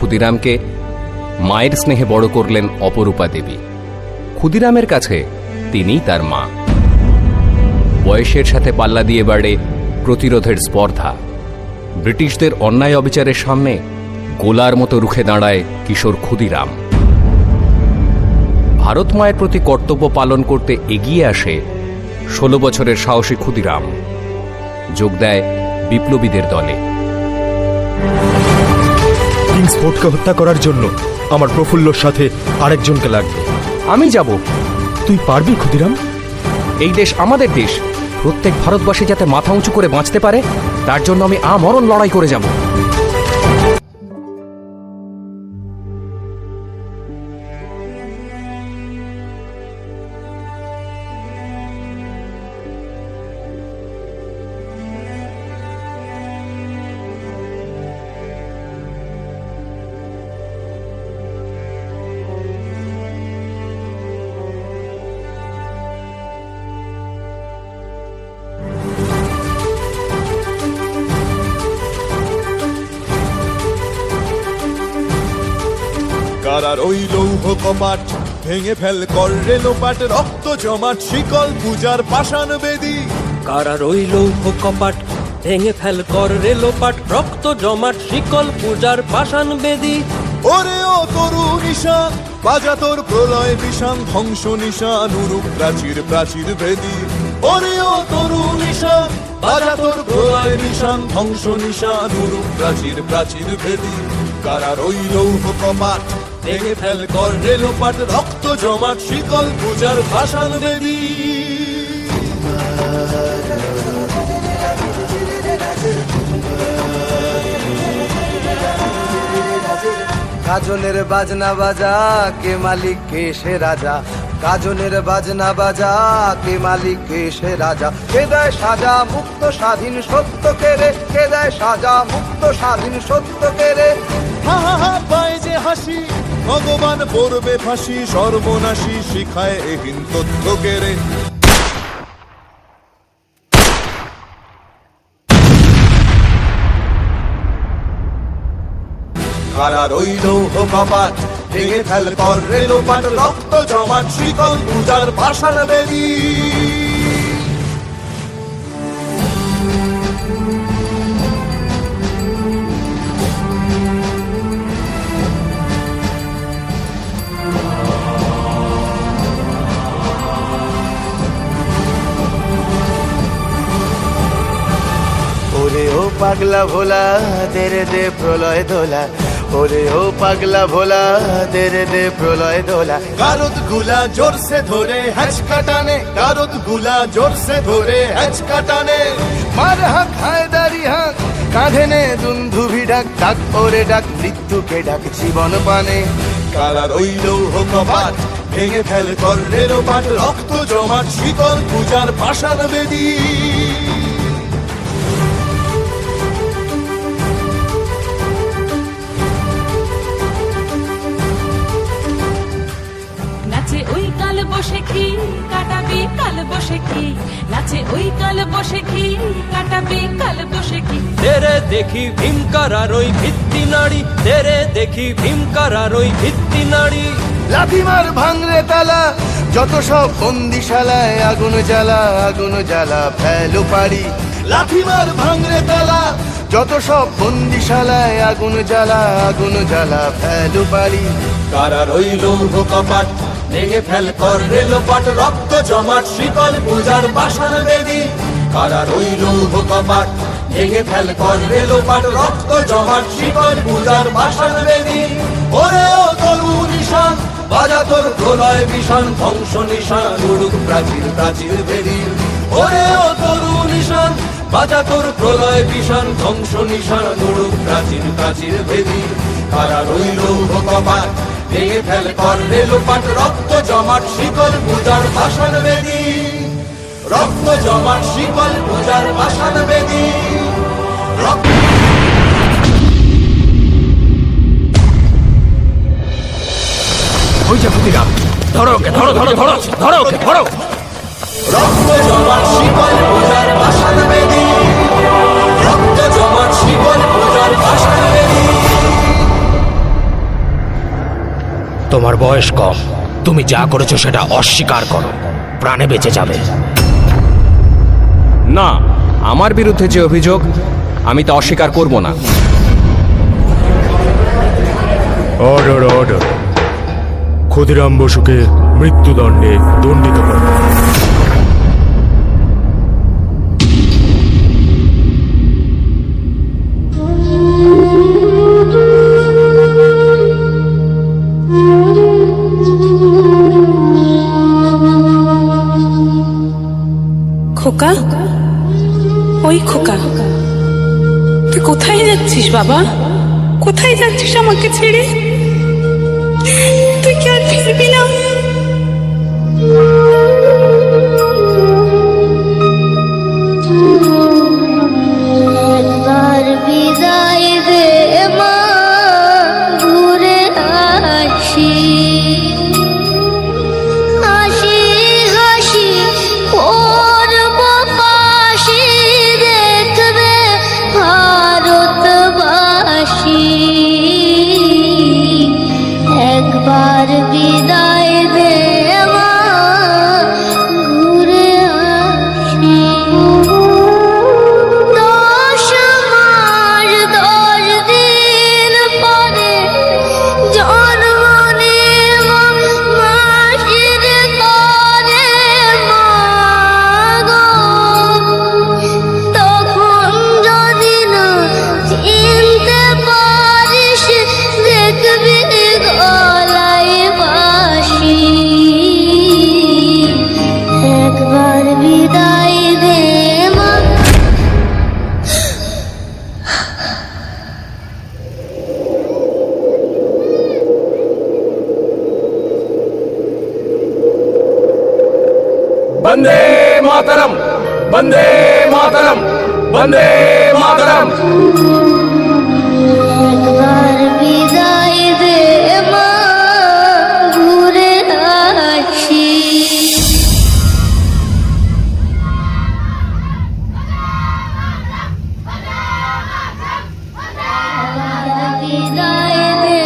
ক্ষুদিরামকে মায়ের স্নেহে বড় করলেন অপরূপা দেবী। ক্ষুদিরামের কাছে তিনিই তার মা। বয়সের সাথে পাল্লা দিয়ে বাড়ে প্রতিরোধের স্পর্ধা। ব্রিটিশদের অন্যায় অবিচারের সামনে গোলার মতো রুখে দাঁড়ায় কিশোর ক্ষুদিরাম। ভারত মায়ের প্রতি কর্তব্য পালন করতে এগিয়ে আসে 16 বছরের সাহসী ক্ষুদিরাম। যোগ দেয় বিপ্লবীদের দলে। কিংস ফোর্টকে হত্যা করার জন্য আমার প্রফুল্লর সাথে আরেকজনকে লাগবে। আমি যাব। তুই পারবি ক্ষুদিরাম? এই দেশ আমাদের দেশ। প্রত্যেক ভারতবাসী যাতে মাথা উঁচু করে বাঁচতে পারে, তার জন্য আমি আমরণ লড়াই করে যাব। কারার ওই লৌহ কপাট ভেঙে ফেল কর রেলোপাট, রক্ত জমাট শিকল পূজার পাষাণ বেদী। কারার ওই লৌহ কপাট ভেঙে ফেল কর রেলোপাট, রক্ত জমাট শিকল পূজার পাষাণ বেদী। ওরে ও তরু নিশান বাজা তোর প্রলয় বিষান, ধ্বংস নিশান উরুপ প্রাচীর প্রাচীর ভেদী। ওরে ও তরু নিশান বাজা তোর প্রলয় বিষান, ধ্বংস নিশান উরুপ প্রাচীর প্রাচীর ভেদী। কারার ওই লৌহ কপাট ভেঙে ফেল কর রেলোপাট, রক্ত জমাট শিকল পূজার ভাষান বেদী। কাজনের বাজনা বাজা, কে মালিক কে সে রাজা। কাজনের বাজনা বাজা, কে মালিক কে সে রাজা। কে দেয় সাজা মুক্ত স্বাধীন সত্য কেড়ে, কে দেয় সাজা মুক্ত স্বাধীন সত্য কেড়ে। হা হা হা পায় যে হাসি, ভগবান পড়বে ফাঁসি, সর্বনাশী শিখায় এহীন তথ্য কেড়ে। কারার ওই লৌহ কপাট ভেঙে ফেল কর রেলোপাট, রক্ত জমাট শিকল পূজার পাষাণ বেদী। ওরে ও পাগলা ভোলা দেরে দে প্রলয় দোলা। ওরে ও পাগলা ভোলা দেরে দে প্রলয় দোলা। গারদ গুলা জোরসে ধরে হ্যাচকা টানে, গারদ গুলা জোরসে ধরে হ্যাচকা টানে। মার হাক হায়দারি হাক, কাঁধে নে দুন্ধুভি ডাক। ডাক ওরে ডাক মৃত্যুকে ডাক জীবন পানে। কারার ওই লৌহ কপাট ভেঙে ফেল কর রেলোপাট, রক্ত জমাট শিকল পূজার পাষাণ বেদী। নাচে ওই কাল বসে কি কাটাবি কাল বসে কি, নাচে ওই কাল বসে কি কাটাবি কাল বসে কি। তেরে দেখি ভীমকারার ওই ভিত্তি নাড়ি, তেরে দেখি ভীমকারার ওই ভিত্তি নাড়ি। লাথিমার ভাঙরে তালা, যত সব বন্দিশালায় আগুন জ্বালা আগুন জ্বালা ফেলো পারি। লাথিমার ভাঙরে তালা, যত সব বন্দিশালায় আগুন জ্বালা আগুন জ্বালা ফেলো পারি। কারার ওই লৌহ কপাট ভেঙে ফেল কর রেলোপাট, রক্ত জমাট শিকল পূজার পাষাণ বেদী। কারার ওই লৌহ কপাট ভেঙে ফেল কর রেলোপাট, রক্ত জমাট শিকল পূজার পাষাণ বেদী। ওরে ও তরু নিশান বাজা তোর প্রলয় বিষান, ধ্বংস নিশান উড়ুক প্রাচীর প্রাচীর ভেদী। ওরে ও তরু নিশান বাজা তোর প্রলয় বিষান, ধ্বংস নিশান উড়ুক প্রাচীর প্রাচীর ভেদী। কারার ওই লৌহ কপাট ভেঙে ফেল কর রেলোপাট, রক্ত জমাট শিকল পূজার পাষাণ বেদী। রক্ত জমাট শিকল পূজার পাষাণ বেদী। ওই যে ক্ষুদিরাম, ধরো ওকে, ধরো ধরো ধরো ধরো ওকে, ধরো। রক্ত জমাট শিকল পূজার পাষাণ বেদী। রক্ত জমাট শিকল পূজার পাষাণ বেদী। তোমার বয়স কম, তুমি যা করেছো সেটা অস্বীকার করো, প্রাণে বেঁচে যাবে। না, আমার বিরুদ্ধে যে অভিযোগ আমি তা অস্বীকার করব না। অর্ডার অর্ডার, ক্ষুদিরাম বসুকে মৃত্যুদণ্ডে দণ্ডিত করো। খোকা, ওই খোকা, তুই কোথায় যাচ্ছিস বাবা? কোথায় যাচ্ছিস আমাকে ছেড়ে? তুই কি আর ফিরবি না? একবার বিদায় দে মা, ঘুরে আসি। হাসি হাসি করব পাশি, দেখবে ভারতবাসী। একবার বিদায় দে মা, ঘুরে আসি। 10 মাস 10 দিন পরে জন্ম নেব মাসির তরে মা গো। তখন যদি না চিনতে পারিস, দেখবি গলায় বাঁশি। একবার বিদায় দে মা। বন্দে মাতরম, বন্দে মাতরম, বন্দে মাতরম।